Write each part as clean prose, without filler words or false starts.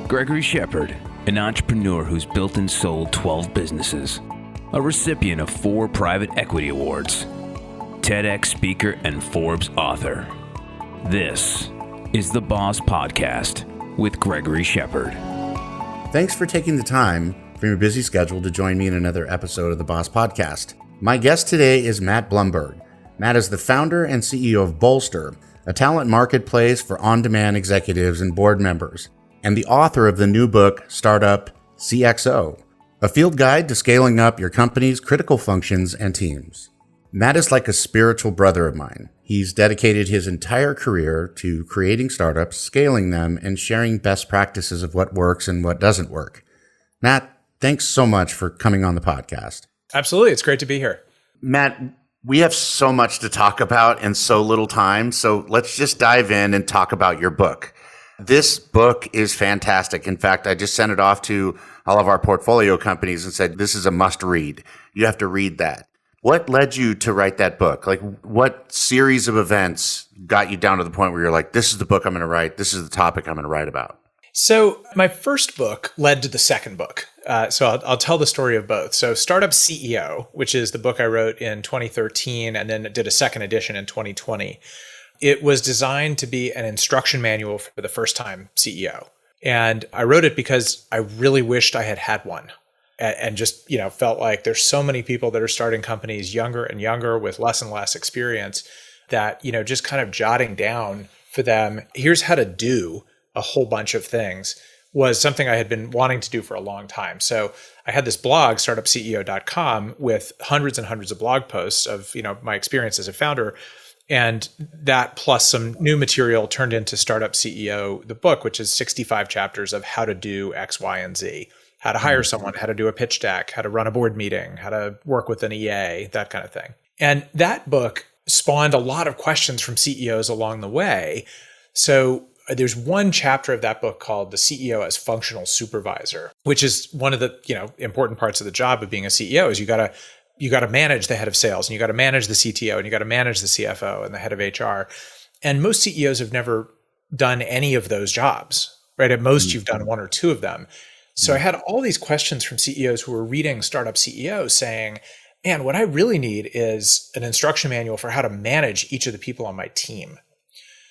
Gregory Shepard, an entrepreneur who's built and sold 12 businesses, a recipient of 4 private equity awards, TEDx speaker and Forbes author. This is the Boss Podcast with Gregory Shepard. Thanks for taking the time from your busy schedule to join me in another episode of the Boss Podcast. My guest today is Matt Blumberg. Matt is the founder and CEO of Bolster, a talent marketplace for on-demand executives and board members, and the author of the new book, Startup CXO, a field guide to scaling up your company's critical functions and teams. Matt is like a spiritual brother of mine. He's dedicated his entire career to creating startups, scaling them, and sharing best practices of what works and what doesn't work. Matt, thanks so much for coming on the podcast. Absolutely. It's great to be here. Matt, we have so much to talk about and so little time, so let's just dive in and talk about your book. This book is fantastic. In fact, I just sent it off to all of our portfolio companies and said, this is a must read. You have to read that. What led you to write that book? Like, what series of events got you down to the point where you're like, this is the book I'm going to write. This is the topic I'm going to write about? So my first book led to the second book. So I'll tell the story of both. So Startup CEO, which is the book I wrote in 2013 and then did a second edition in 2020. It was designed to be an instruction manual for the first-time CEO. And I wrote it because I really wished I had had one and just, felt like there's so many people that are starting companies younger and younger with less and less experience that, just kind of jotting down for them, here's how to do a whole bunch of things was something I had been wanting to do for a long time. So I had this blog, startupceo.com, with hundreds and hundreds of blog posts of, my experience as a founder. And that plus some new material turned into Startup CEO, the book, which is 65 chapters of how to do X, Y, and Z, how to hire someone, how to do a pitch deck, how to run a board meeting, how to work with an EA, that kind of thing. And that book spawned a lot of questions from CEOs along the way. So there's one chapter of that book called The CEO as Functional Supervisor, which is one of the, important parts of the job of being a CEO is you got to manage the head of sales and you got to manage the CTO and you got to manage the CFO and the head of HR. And most CEOs have never done any of those jobs, right? At most, you've done one or two of them. So I had all these questions from CEOs who were reading Startup CEO saying, man, what I really need is an instruction manual for how to manage each of the people on my team.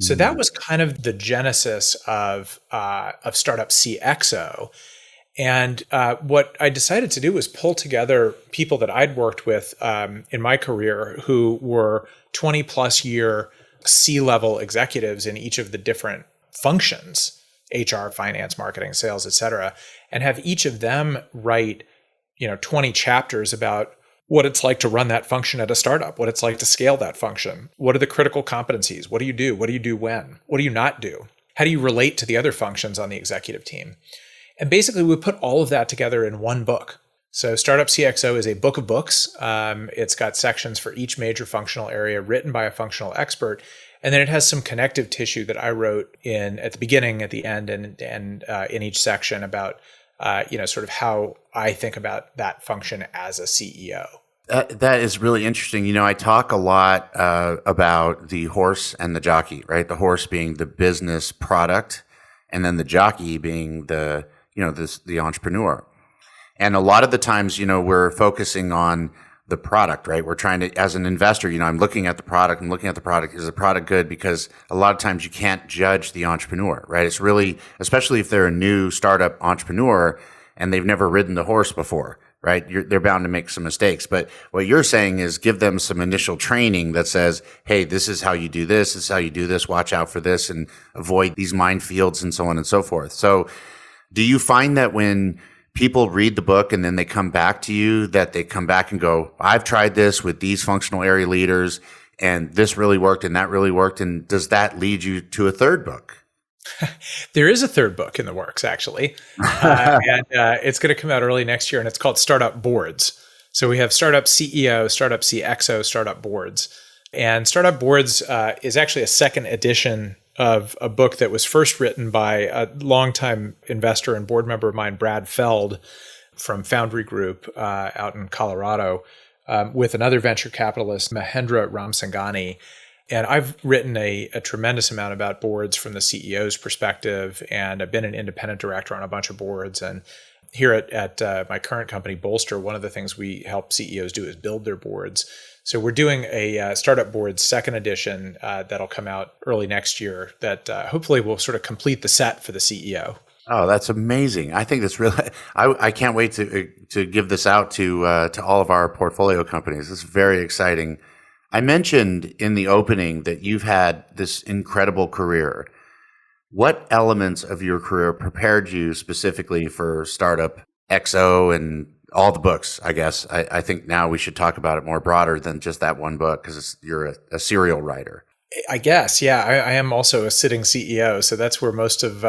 So that was kind of the genesis of Startup CXO. And what I decided to do was pull together people that I'd worked with in my career who were 20 plus year C-level executives in each of the different functions, HR, finance, marketing, sales, et cetera, and have each of them write, 20 chapters about what it's like to run that function at a startup, what it's like to scale that function. What are the critical competencies? What do you do? What do you do when? What do you not do? How do you relate to the other functions on the executive team? And basically, we put all of that together in one book. So Startup CXO is a book of books. It's got sections for each major functional area written by a functional expert. And then it has some connective tissue that I wrote in at the beginning, at the end, and in each section about sort of how I think about that function as a CEO. That is really interesting. I talk a lot about the horse and the jockey, right? The horse being the business product, and then the jockey being the entrepreneur. And a lot of the times, we're focusing on the product, right? We're trying to, as an investor, I'm looking at the product. Is the product good? Because a lot of times you can't judge the entrepreneur, right? It's really, especially if they're a new startup entrepreneur and they've never ridden the horse before, right? They're bound to make some mistakes. But what you're saying is give them some initial training that says, hey, this is how you do this. This is how you do this. Watch out for this and avoid these minefields and so on and so forth. So do you find that when people read the book and then they come back to you, that they come back and go, I've tried this with these functional area leaders and this really worked and that really worked? And does that lead you to a third book? There is a third book in the works, actually. And it's going to come out early next year, and it's called Startup Boards. So we have Startup CEO, Startup CXO, Startup Boards. And Startup Boards is actually a second edition of a book that was first written by a longtime investor and board member of mine, Brad Feld, from Foundry Group out in Colorado, with another venture capitalist, Mahendra Ramsangani. And I've written a tremendous amount about boards from the CEO's perspective, and I've been an independent director on a bunch of boards. And here at my current company, Bolster, one of the things we help CEOs do is build their boards. So we're doing a startup boards second edition that'll come out early next year that hopefully will sort of complete the set for the CEO. Oh, that's amazing. I think that's really, I can't wait to give this out to all of our portfolio companies. It's very exciting. I mentioned in the opening that you've had this incredible career. What elements of your career prepared you specifically for Startup XO and all the books, I guess? I think now we should talk about it more broader than just that one book, because you're a serial writer. I guess, yeah. I am also a sitting CEO, so that's where most of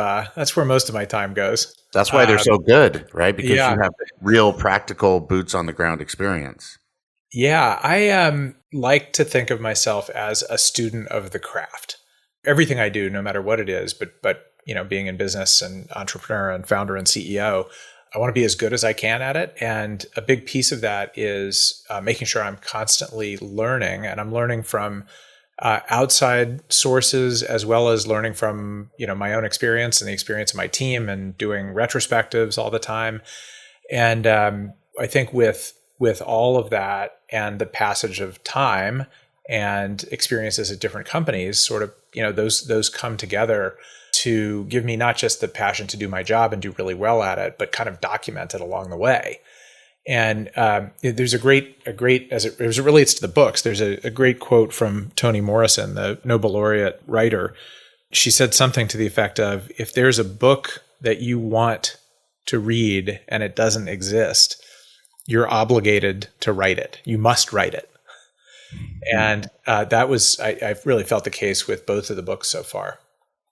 my time goes. That's why they're so good, right? Because yeah. you have real practical boots on the ground experience. Yeah, I like to think of myself as a student of the craft. Everything I do, no matter what it is, but being in business and entrepreneur and founder and CEO, I want to be as good as I can at it. And a big piece of that is making sure I'm constantly learning, and I'm learning from outside sources as well as learning from my own experience and the experience of my team, and doing retrospectives all the time. And I think with all of that and the passage of time and experiences at different companies, sort of, those come together to give me not just the passion to do my job and do really well at it, but kind of document it along the way. And there's a great, as it relates to the books, there's a great quote from Toni Morrison, the Nobel laureate writer. She said something to the effect of, if there's a book that you want to read and it doesn't exist, you're obligated to write it. You must write it. And that was, I've really felt the case with both of the books so far.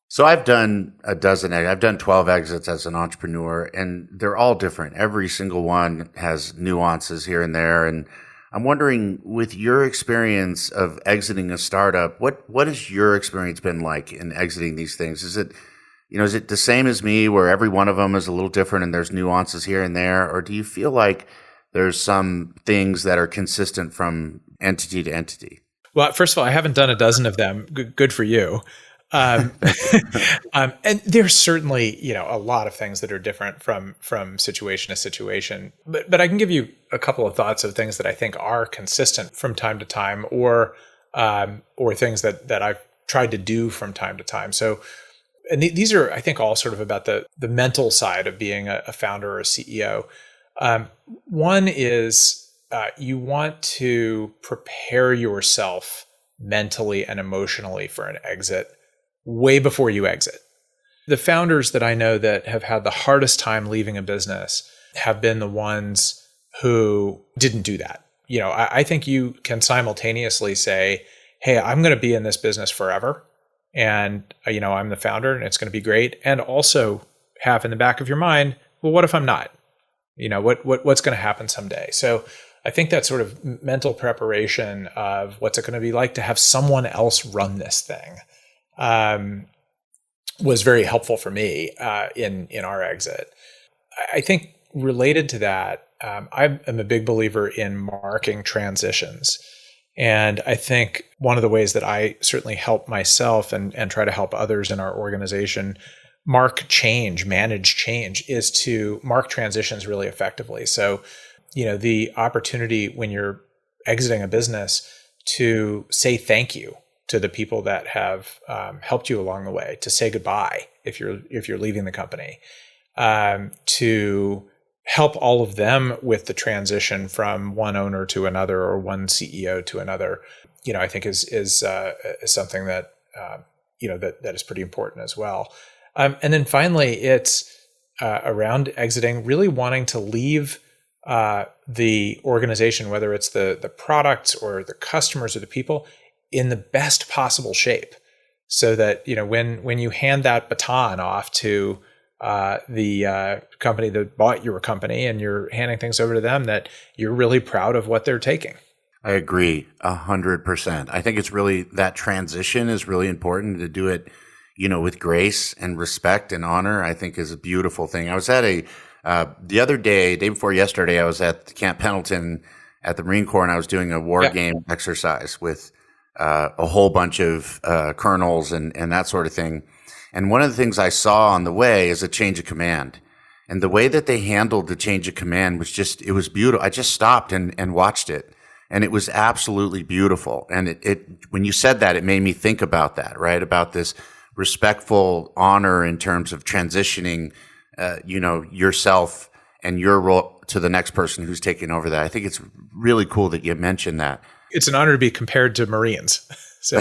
So I've done I've done 12 exits as an entrepreneur, and they're all different. Every single one has nuances here and there. And I'm wondering, with your experience of exiting a startup, what has your experience been like in exiting these things? Is it the same as me, where every one of them is a little different and there's nuances here and there? Or do you feel like there's some things that are consistent from entity to entity? Well, first of all, I haven't done a dozen of them. Good for you. And there's certainly, a lot of things that are different from situation to situation. But I can give you a couple of thoughts of things that I think are consistent from time to time, or things that I've tried to do from time to time. So, and these are, I think, all sort of about the mental side of being a founder or a CEO. One is you want to prepare yourself mentally and emotionally for an exit way before you exit. The founders that I know that have had the hardest time leaving a business have been the ones who didn't do that. I think you can simultaneously say, hey, I'm going to be in this business forever, and I'm the founder and it's going to be great. And also have in the back of your mind, well, what if I'm not? What's going to happen someday? So I think that sort of mental preparation of what's it going to be like to have someone else run this thing was very helpful for me in our exit. I think related to that, I am a big believer in marking transitions. And I think one of the ways that I certainly help myself and try to help others in our organization manage change, is to mark transitions really effectively. So, the opportunity when you're exiting a business to say thank you to the people that have helped you along the way, to say goodbye if you're leaving the company, to help all of them with the transition from one owner to another or one CEO to another, I think is something that that is pretty important as well. And then finally, it's around exiting, really wanting to leave the organization, whether it's the products or the customers or the people, in the best possible shape, so that when you hand that baton off to the company that bought your company and you're handing things over to them, that you're really proud of what they're taking. I agree 100%. I think it's really, that transition is really important. To do it, with grace and respect and honor, I think is a beautiful thing. I was at the other day before yesterday, I was at Camp Pendleton at the Marine Corps, and I was doing a war game exercise with a whole bunch of colonels and that sort of thing. And one of the things I saw on the way is a change of command. And the way that they handled the change of command was it was beautiful. I just stopped and watched it. And it was absolutely beautiful. And it when you said that, it made me think about that, right? About this respectful honor in terms of transitioning, yourself and your role to the next person who's taking over that. I think it's really cool that you mentioned that. It's an honor to be compared to Marines. So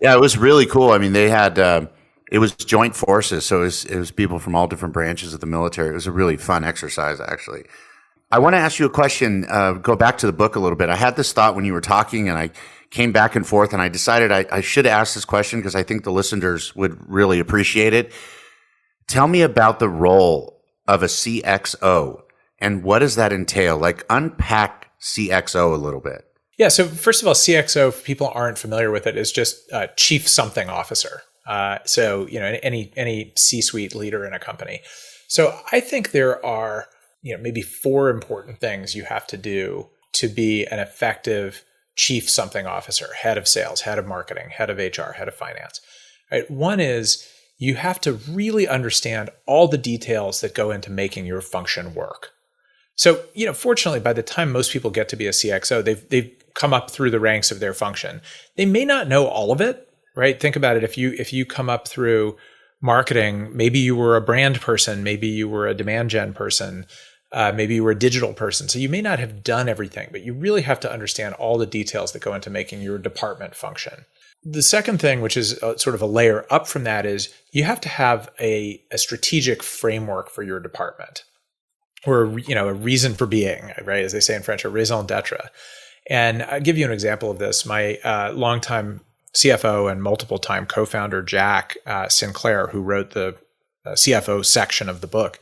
yeah, it was really cool. I mean, they had, it was joint forces. So it was people from all different branches of the military. It was a really fun exercise, actually. I want to ask you a question, go back to the book a little bit. I had this thought when you were talking and I came back and forth and I decided I should ask this question because I think the listeners would really appreciate it. Tell me about the role of a CXO and what does that entail? Like unpack CXO a little bit. Yeah. So first of all, CXO, if people aren't familiar with it, is just Chief Something Officer. So any C-suite leader in a company. So I think there are maybe 4 important things you have to do to be an effective Chief Something Officer, head of sales, head of marketing, head of HR, head of finance. Right? One is you have to really understand all the details that go into making your function work. So, fortunately, by the time most people get to be a CXO, they've come up through the ranks of their function. They may not know all of it, right? Think about it. If you come up through marketing, maybe you were a brand person, maybe you were a demand gen person, maybe you were a digital person. So you may not have done everything, but you really have to understand all the details that go into making your department function. The second thing, which is sort of a layer up from that, is you have to have a strategic framework for your department, or a reason for being, right? As they say in French, a raison d'etre. And I'll give you an example of this. My longtime CFO and multiple time co-founder, Jack Sinclair, who wrote the CFO section of the book,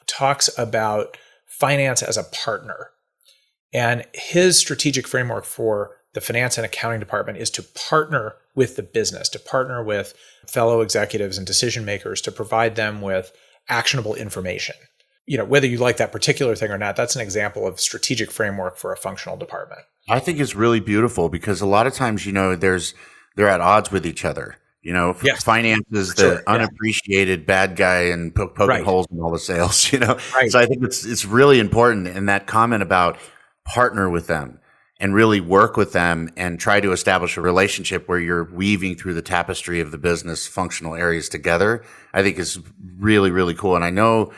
talks about finance as a partner. And his strategic framework for the finance and accounting department is to partner with the business, to partner with fellow executives and decision makers to provide them with actionable information. Whether you like that particular thing or not, that's an example of strategic framework for a functional department. I think it's really beautiful because a lot of times, they're at odds with each other. Yes. Finance is the unappreciated bad guy and poking holes in all the sales, Right. So I think it's really important. And that comment about partner with them and really work with them and try to establish a relationship where you're weaving through the tapestry of the business functional areas together, I think is really, really cool. And I know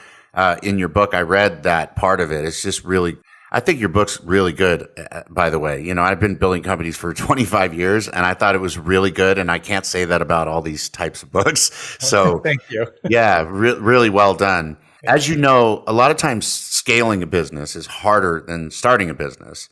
in your book, I read that part of it. It's just really, I think your book's really good, by the way. I've been building companies for 25 years and I thought it was really good. And I can't say that about all these types of books. So thank you. Yeah, really well done. As you know, a lot of times scaling a business is harder than starting a business.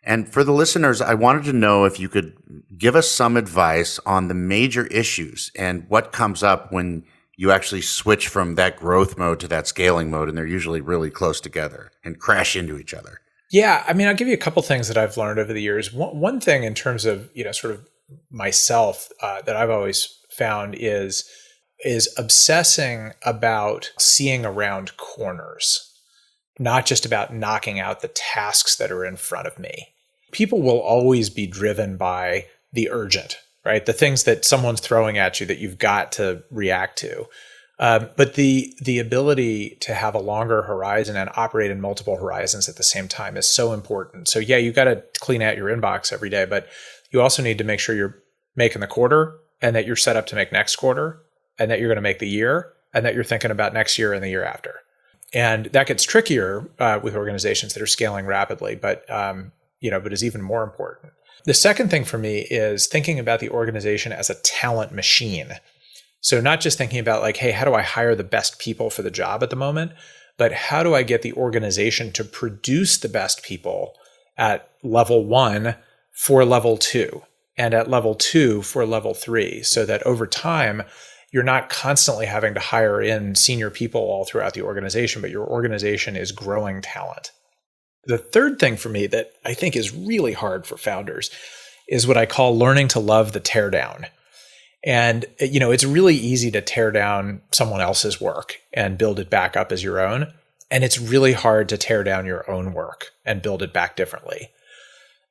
And for the listeners, I wanted to know if you could give us some advice on the major issues and what comes up when you actually switch from that growth mode to that scaling mode, and they're usually really close together and crash into each other. Yeah, I'll give you a couple things that I've learned over the years. One thing in terms of sort of myself that I've always found is obsessing about seeing around corners, not just about knocking out the tasks that are in front of me. People will always be driven by the urgent, right? The things that someone's throwing at you that you've got to react to. But the ability to have a longer horizon and operate in multiple horizons at the same time is so important. So yeah, you got to clean out your inbox every day, but you also need to make sure you're making the quarter and that you're set up to make next quarter and that you're going to make the year and that you're thinking about next year and the year after. And that gets trickier with organizations that are scaling rapidly, but is even more important. The second thing for me is thinking about the organization as a talent machine. So not just thinking about like, hey, how do I hire the best people for the job at the moment, but how do I get the organization to produce the best people at level 1 for level 2 and at level 2 for level 3, so that over time, you're not constantly having to hire in senior people all throughout the organization, but your organization is growing talent. The third thing for me that I think is really hard for founders is what I call learning to love the teardown. And, it's really easy to tear down someone else's work and build it back up as your own. And it's really hard to tear down your own work and build it back differently.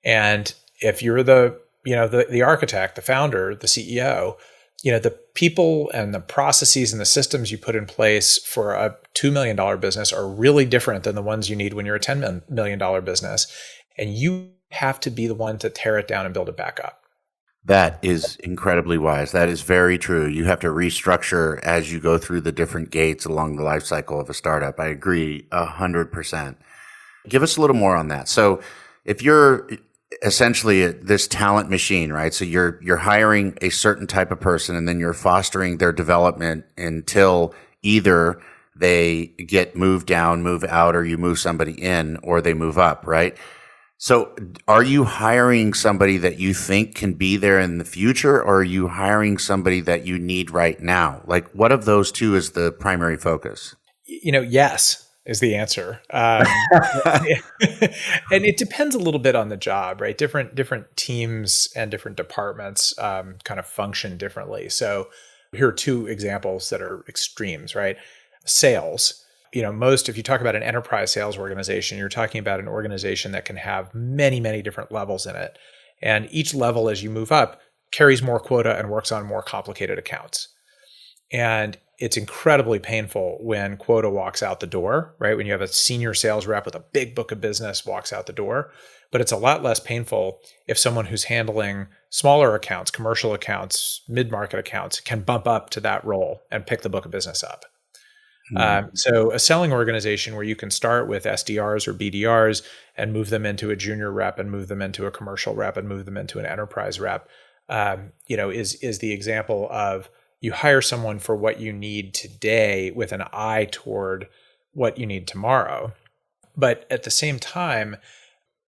And if you're the the architect, the founder, the CEO, the people and the processes and the systems you put in place for a $2 million business are really different than the ones you need when you're a $10 million business. And you have to be the one to tear it down and build it back up. That is incredibly wise. That is very true. You have to restructure as you go through the different gates along the life cycle of a startup. I agree 100%. Give us a little more on that. So if you're essentially this talent machine, right? So you're hiring a certain type of person and then you're fostering their development until either they get moved down, move out, or you move somebody in, or they move up, right? So are you hiring somebody that you think can be there in the future, or are you hiring somebody that you need right now? Like, what of those two is the primary focus? Yes is the answer. And it depends a little bit on the job, right? Different teams and different departments kind of function differently. So here are two examples that are extremes, right? Sales. If you talk about an enterprise sales organization, you're talking about an organization that can have many, many different levels in it. And each level, as you move up, carries more quota and works on more complicated accounts. And it's incredibly painful when quota walks out the door, right? When you have a senior sales rep with a big book of business walks out the door. But it's a lot less painful if someone who's handling smaller accounts, commercial accounts, mid-market accounts can bump up to that role and pick the book of business up. So a selling organization where you can start with SDRs or BDRs and move them into a junior rep and move them into a commercial rep and move them into an enterprise rep, is the example of you hire someone for what you need today with an eye toward what you need tomorrow. But at the same time,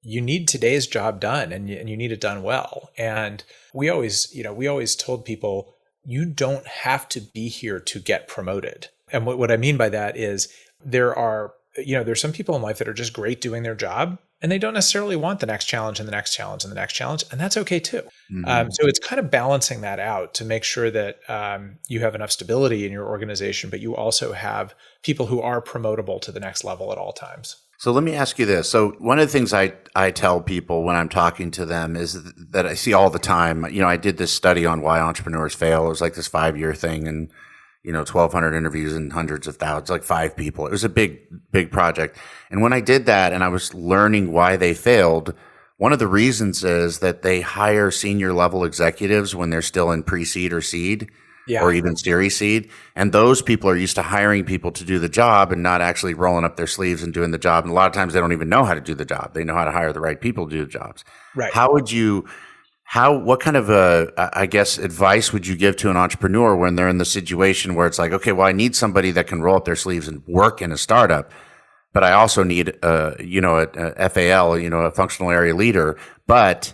you need today's job done and you need it done well. And we always told people, you don't have to be here to get promoted. And what I mean by that is there's some people in life that are just great doing their job and they don't necessarily want the next challenge and the next challenge and the next challenge. And that's okay too. Mm-hmm. So it's kind of balancing that out to make sure that you have enough stability in your organization, but you also have people who are promotable to the next level at all times. So let me ask you this. So one of the things I tell people when I'm talking to them is that I see all the time, I did this study on why entrepreneurs fail. It was like this 5-year thing and 1,200 interviews and hundreds of thousands, like 5 people. It was a big, big project. And when I did that and I was learning why they failed, one of the reasons is that they hire senior level executives when they're still in pre-seed or seed, or even series seed. And those people are used to hiring people to do the job and not actually rolling up their sleeves and doing the job. And a lot of times they don't even know how to do the job. They know how to hire the right people to do the jobs. Right. What kind of advice would you give to an entrepreneur when they're in the situation where it's like, okay, well, I need somebody that can roll up their sleeves and work in a startup, but I also need a FAL, a functional area leader, but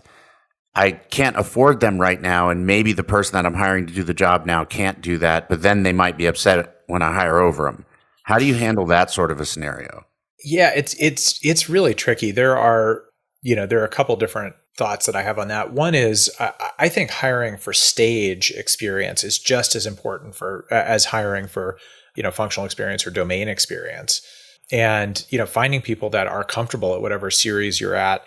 I can't afford them right now. And maybe the person that I'm hiring to do the job now can't do that, but then they might be upset when I hire over them. How do you handle that sort of a scenario? Yeah, it's really tricky. There are a couple different thoughts that I have on that. One is I think hiring for stage experience is just as important as hiring for, functional experience or domain experience. And, finding people that are comfortable at whatever series you're at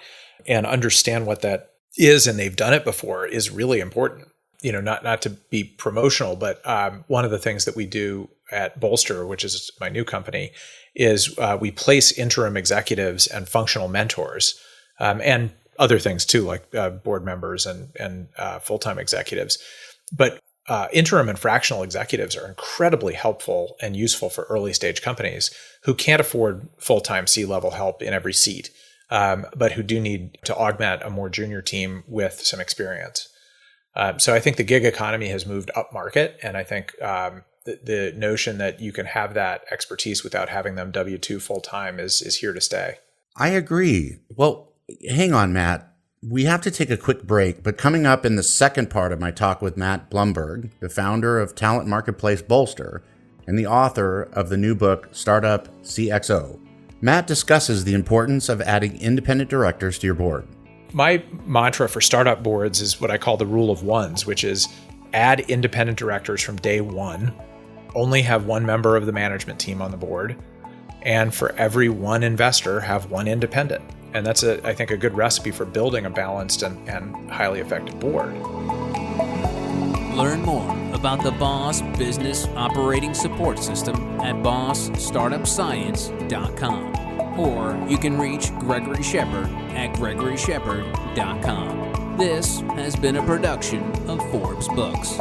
and understand what that is and they've done it before is really important. Not to be promotional, but one of the things that we do at Bolster, which is my new company, is we place interim executives and functional mentors and other things too, like board members and full-time executives. But interim and fractional executives are incredibly helpful and useful for early stage companies who can't afford full-time C-level help in every seat, but who do need to augment a more junior team with some experience. So I think the gig economy has moved up market, and I think the notion that you can have that expertise without having them W-2 full-time is here to stay. I agree. Well, hang on, Matt. We have to take a quick break, but coming up in the second part of my talk with Matt Blumberg, the founder of talent marketplace Bolster and the author of the new book, Startup CXO, Matt discusses the importance of adding independent directors to your board. My mantra for startup boards is what I call the rule of ones, which is add independent directors from day one, only have one member of the management team on the board, and for every one investor, have one independent. And that's, I think, a good recipe for building a balanced and highly effective board. Learn more about the Boss Business Operating Support System at bossstartupscience.com. Or you can reach Gregory Shepard at gregoryshepard.com. This has been a production of Forbes Books.